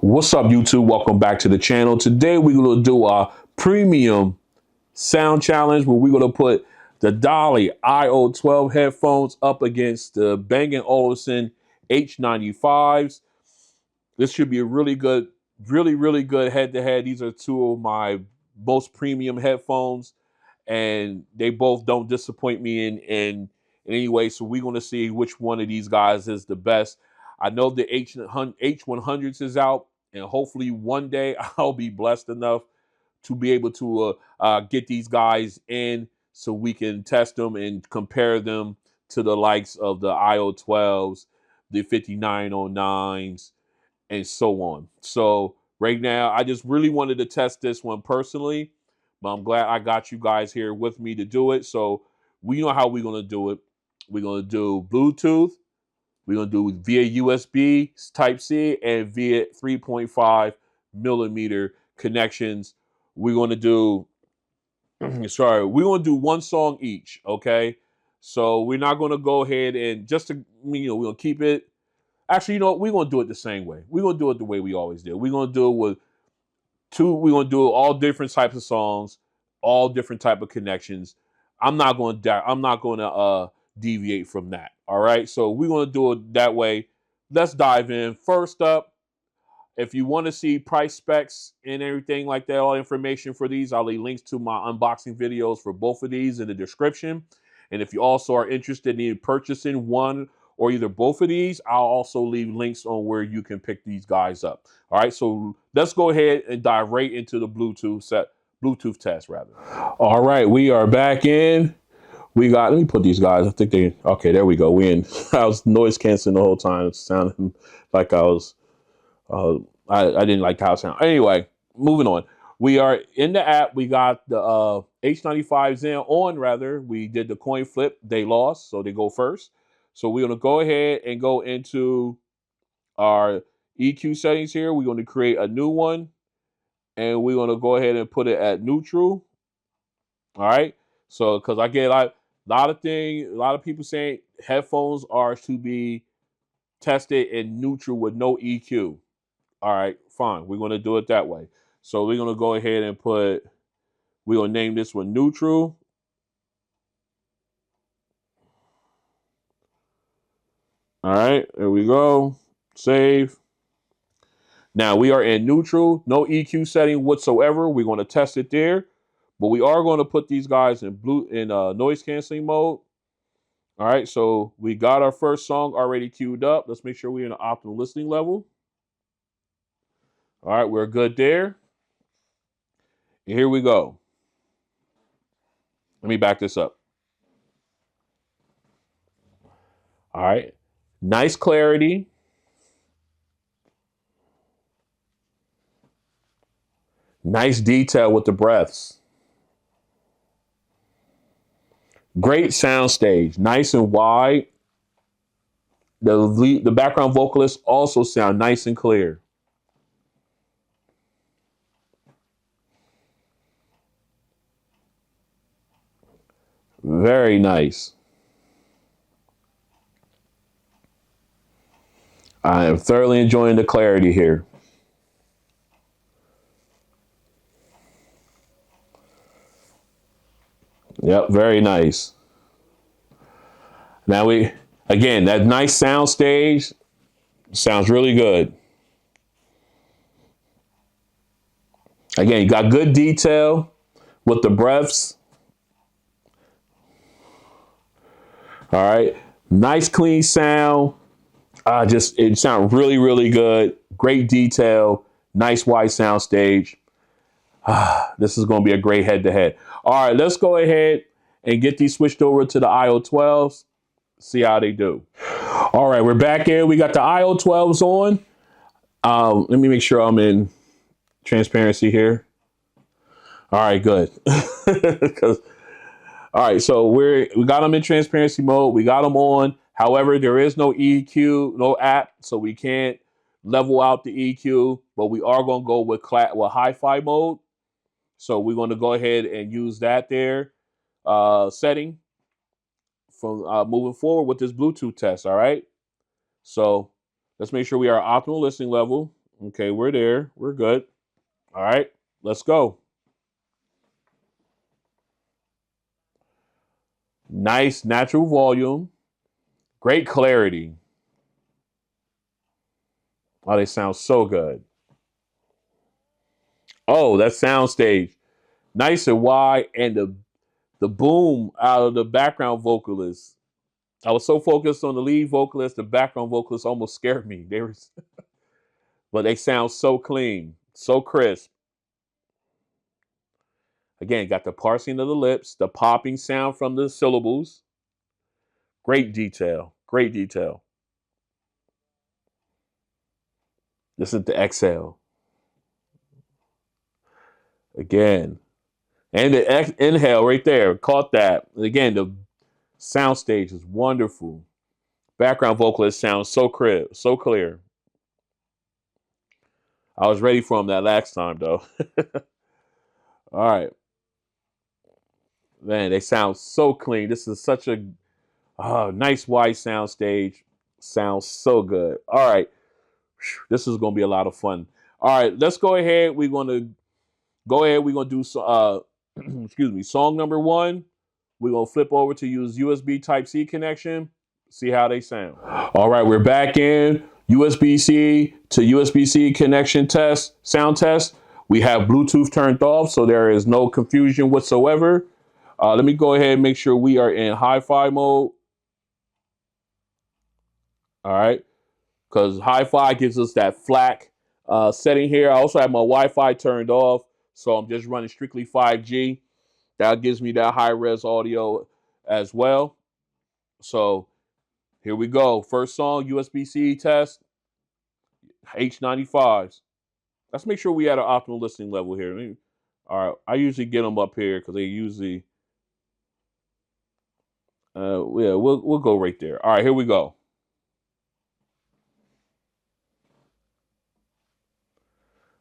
What's up, YouTube? Welcome back to the channel. Today we're going to do a premium sound challenge where we're going to put the DALI iO-12 headphones up against the Bang Olufsen H95s. This should be a really good head-to-head. These are two of my most premium headphones, and they both don't disappoint me in any way. So we're going to see which one of these guys is the best. I know the H100s is out, and hopefully one day I'll be blessed enough to be able to get these guys in so we can test them and compare them to the likes of the iO-12s, the 5909s, and so on. So right now, I just really wanted to test this one personally, but I'm glad I got you guys here with me to do it. So we know how we're going to do it. We're going to do Bluetooth. We're going to do via USB Type-C and via 3.5 millimeter connections. We're going to do, we're going to do one song each, okay? So we're not going to go ahead and just to, we're going to keep it. Actually, you know what? We're going to do it the same way. We're going to do it the way we always do. We're going to do it with we're going to do all different types of songs, all different type of connections. I'm not going to deviate from that. All right. So we're going to do it that way. Let's dive in. First up, if you want to see price specs and everything like that, all information for these, I'll leave links to my unboxing videos for both of these in the description. And if you also are interested in purchasing one or either both of these, I'll also leave links on where you can pick these guys up. All right, so let's go ahead and dive right into the Bluetooth test rather. All right, we are back in. We got, let me put these guys, I think okay, there we go. We in. I was noise canceling the whole time. It sounded like I was, I didn't like how it sounded. Anyway, moving on. We are in the app. We got the H95s on, rather. We did the coin flip. They lost, so they go first. So we're going to go ahead and go into our EQ settings here. We're going to create a new one, and we're going to go ahead and put it at neutral. All right. So, because I get a lot of people saying headphones are to be tested in neutral with no EQ. All right, fine. We're going to do it that way. So we're going to go ahead and we're going to name this one neutral. All right, there we go. Save. Now we are in neutral, no EQ setting whatsoever. We're going to test it there, but we are going to put these guys in noise canceling mode. All right, so we got our first song already queued up. Let's make sure we're in an optimal listening level. All right, we're good there. And here we go. Let me back this up. All right, nice clarity. Nice detail with the breaths. Great sound stage, nice and wide. The background vocalists also sound nice and clear. Very nice. I am thoroughly enjoying the clarity here. Yep, very nice. Now again, that nice sound stage sounds really good. Again, you got good detail with the breaths. All right, nice clean sound. It sounds really, really good. Great detail, nice wide sound stage. This is going to be a great head-to-head. All right, let's go ahead and get these switched over to the iO-12s. See how they do. All right, we're back in. We got the iO-12s on. Let me make sure I'm in transparency here. All right, good. All right, so we got them in transparency mode. We got them on. However, there is no EQ, no app, so we can't level out the EQ, but we are going to go with hi-fi mode. So we're going to go ahead and use that there setting from moving forward with this Bluetooth test. All right. So let's make sure we are optimal listening level. Okay, we're there. We're good. All right, let's go. Nice natural volume. Great clarity. Oh, they sound so good. Oh, that sound stage. Nice and wide, and the boom out of the background vocalist. I was so focused on the lead vocalist, the background vocalist almost scared me. They were, but they sound so clean, so crisp. Again, got the parsing of the lips, the popping sound from the syllables. Great detail. Great detail. Listen to exhale. Again. And the inhale right there. Caught that. Again, the sound stage is wonderful. Background vocalist sounds so clear, so clear. I was ready for him that last time though. All right. Man, they sound so clean. This is such a nice wide sound stage. Sounds so good. All right. This is going to be a lot of fun. All right, let's go ahead. We're going to We're going to do excuse me, song number 1. We're going to flip over to use USB Type-C connection. See how they sound. All right, we're back in USB-C to USB-C connection test, sound test. We have Bluetooth turned off, so there is no confusion whatsoever. Let me go ahead and make sure we are in hi-fi mode. All right, because hi-fi gives us that FLAC setting here. I also have my Wi-Fi turned off, so I'm just running strictly 5G. That gives me that high-res audio as well. So here we go. First song, USB-C test, H95s. Let's make sure we at an optimal listening level here. All right, I usually get them up here because they usually, yeah, we'll go right there. All right, here we go.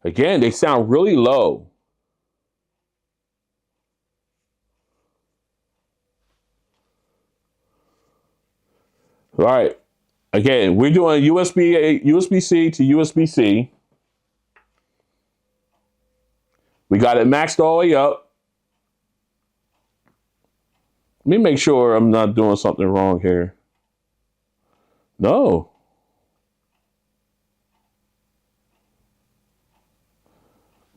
Again, they sound really low. All right, again, we're doing USB-C to USB-C. We got it maxed all the way up. Let me make sure I'm not doing something wrong here. No.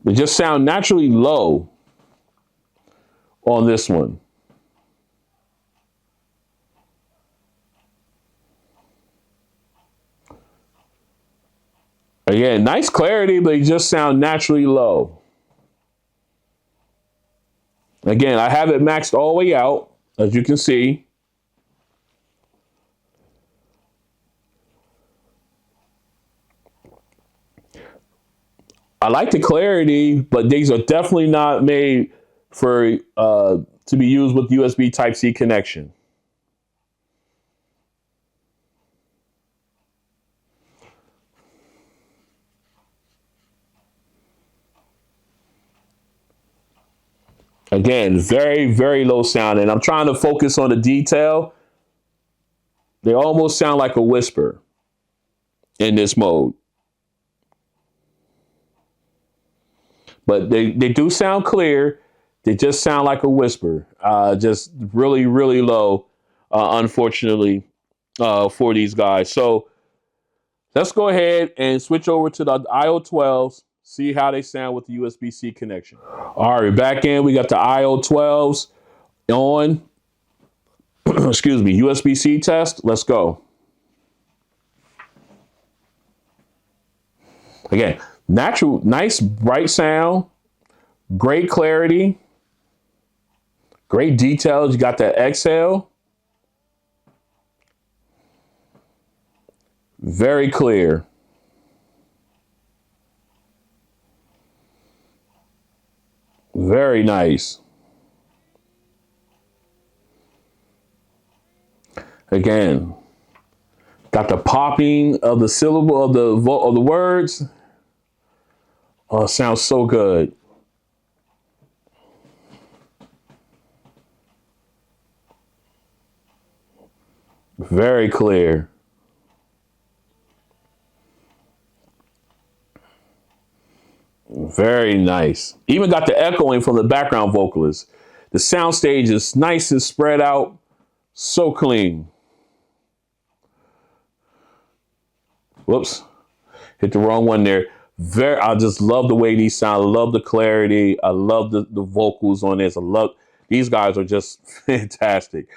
They just sound naturally low on this one. Again, nice clarity, but they just sound naturally low. Again, I have it maxed all the way out, as you can see. I like the clarity, but these are definitely not made for to be used with USB Type-C connection. Again, very, very low sound, and I'm trying to focus on the detail. They almost sound like a whisper in this mode. But they do sound clear. They just sound like a whisper. Just really, really low, unfortunately, for these guys. So let's go ahead and switch over to the iO-12s, see how they sound with the USB-C connection. All right, back in. We got the iO-12s on. Excuse me, USB-C test. Let's go. Again, natural, nice, bright sound, great clarity, great details. You got that exhale. Very clear. Very nice. Again, got the popping of the syllable of the words. Oh, it sounds so good. Very clear. Very nice. Even got the echoing from the background vocalist. The sound stage is nice and spread out, so clean. Whoops, hit the wrong one there. I just love the way these sound. I love the clarity. I love the vocals on this. I love these guys are just fantastic.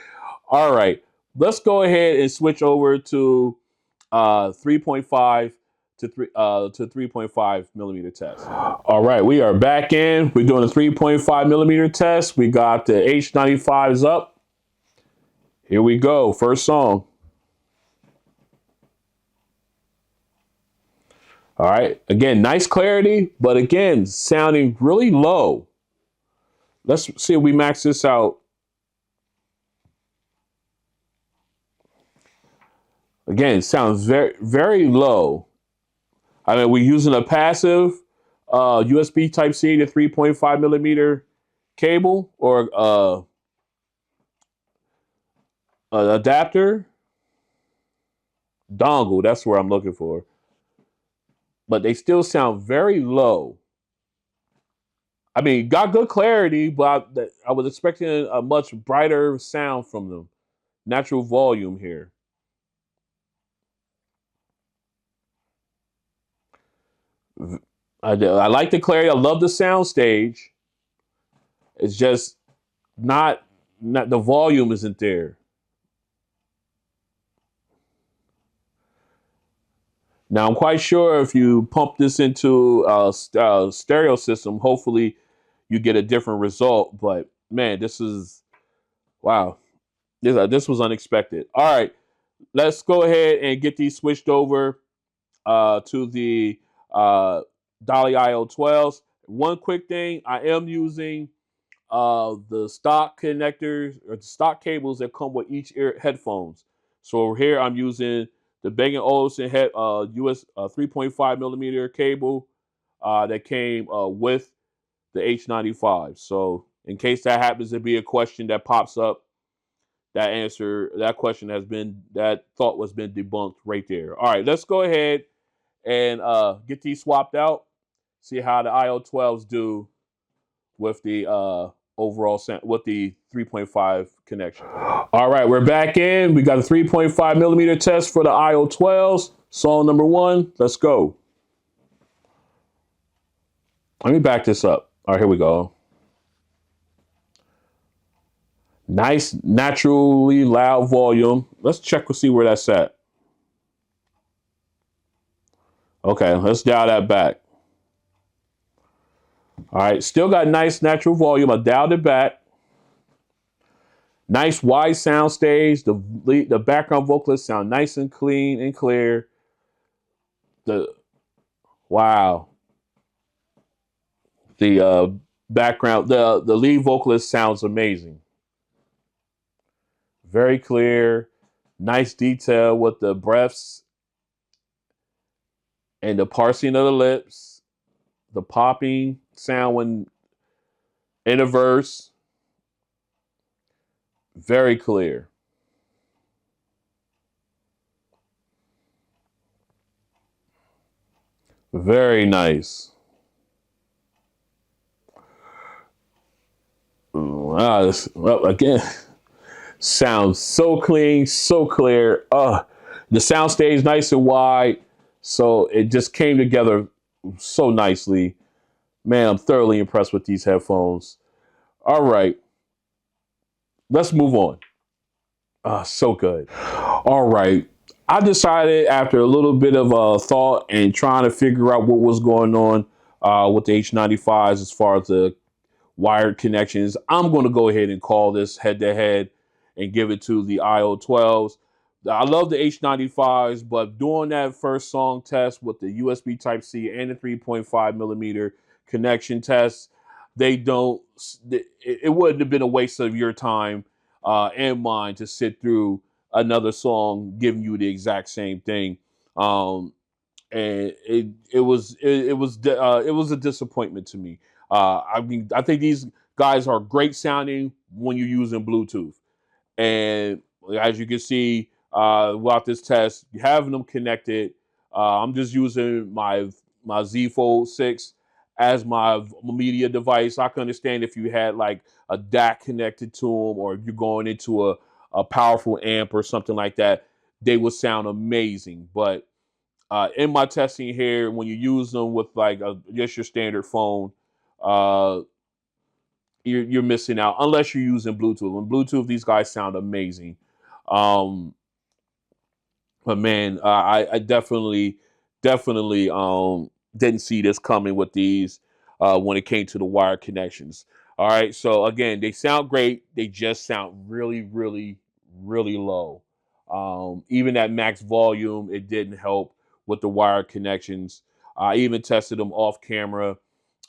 All right, let's go ahead and switch over to 3.5 to 3.5 millimeter test. All right, we are back in. We're doing a 3.5 millimeter test. We got the H95s up. Here we go. First song. All right. Again, nice clarity, but again, sounding really low. Let's see if we max this out. Again, it sounds very, very low. I mean, we're using a passive USB Type-C to 3.5 millimeter cable or an adapter. Dongle, that's where I'm looking for. But they still sound very low. I mean, got good clarity, but I was expecting a much brighter sound from them. Natural volume here. I like the clarity. I love the sound stage. It's just not the volume isn't there. Now I'm quite sure if you pump this into a stereo system, hopefully you get a different result. But man, this is wow. This was unexpected. All right, let's go ahead and get these switched over to the DALI iO-12s. One quick thing, I am using the stock connectors or the stock cables that come with each headphones. So here I'm using the Bang Olufsen US 3.5 millimeter cable that came with the H95. So in case that happens to be a question that pops up, that question that thought was been debunked right there. All right, let's go ahead and get these swapped out. See how the iO-12s do with the overall with the 3.5 connection. All right, we're back in. We got a 3.5 millimeter test for the iO-12s. Song number 1. Let's go. Let me back this up. All right, here we go. Nice, naturally loud volume. Let's check to see where that's at. Okay, let's dial that back. All right, still got nice natural volume. I dialed it back. Nice wide sound stage. The background vocalists sound nice and clean and clear. Wow. The background, the lead vocalist sounds amazing. Very clear, nice detail with the breaths and the parsing of the lips, the popping sound when in a verse. Very clear. Very nice. Wow, well, again, sounds so clean, so clear. The sound stays nice and wide, so it just came together so nicely. Man, I'm thoroughly impressed with these headphones. All right, let's move on. So good. All right. I decided after a little bit of thought and trying to figure out what was going on with the H95s as far as the wired connections, I'm going to go ahead and call this head to head and give it to the iO-12s. I love the H95s, but doing that first song test with the USB Type-C and the 3.5 millimeter connection test, it wouldn't have been a waste of your time and mine to sit through another song giving you the exact same thing. And it was a disappointment to me. I mean, I think these guys are great sounding when you're using Bluetooth. And as you can see, throughout this test, having them connected, I'm just using my Z Fold 6 as my media device. I can understand if you had like a DAC connected to them, or if you're going into a powerful amp or something like that, they would sound amazing. But in my testing here, when you use them with like just your standard phone, uh, you're missing out unless you're using Bluetooth. And Bluetooth, these guys sound amazing. Um, but man, I definitely didn't see this coming with these when it came to the wire connections. All right, so again, they sound great. They just sound really, really, really low. Even at max volume, it didn't help with the wire connections. I even tested them off camera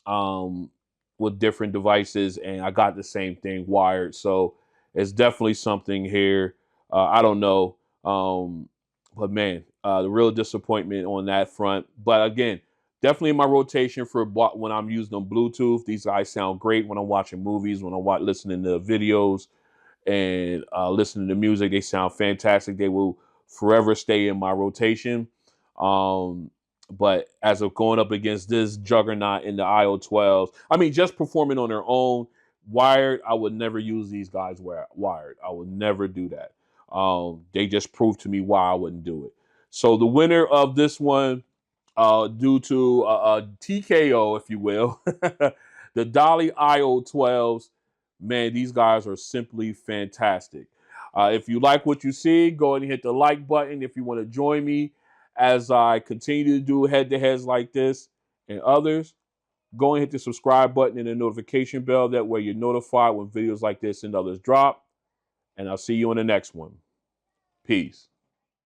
um, with different devices, and I got the same thing wired. So it's definitely something here. I don't know, but man, the real disappointment on that front. But again, definitely in my rotation for when I'm using them Bluetooth. These guys sound great when I'm watching movies, when I'm listening to videos, and listening to music. They sound fantastic. They will forever stay in my rotation. Um, but as of going up against this juggernaut in the iO-12, I mean, just performing on their own, wired, I would never use these guys wired. I would never do that. They just proved to me why I wouldn't do it. So the winner of this one, due to a TKO, if you will, the DALI iO-12s, man, these guys are simply fantastic. If you like what you see, go ahead and hit the like button. If you want to join me as I continue to do head-to-heads like this and others, go and hit the subscribe button and the notification bell. That way you're notified when videos like this and others drop. And I'll see you in the next one. Peace.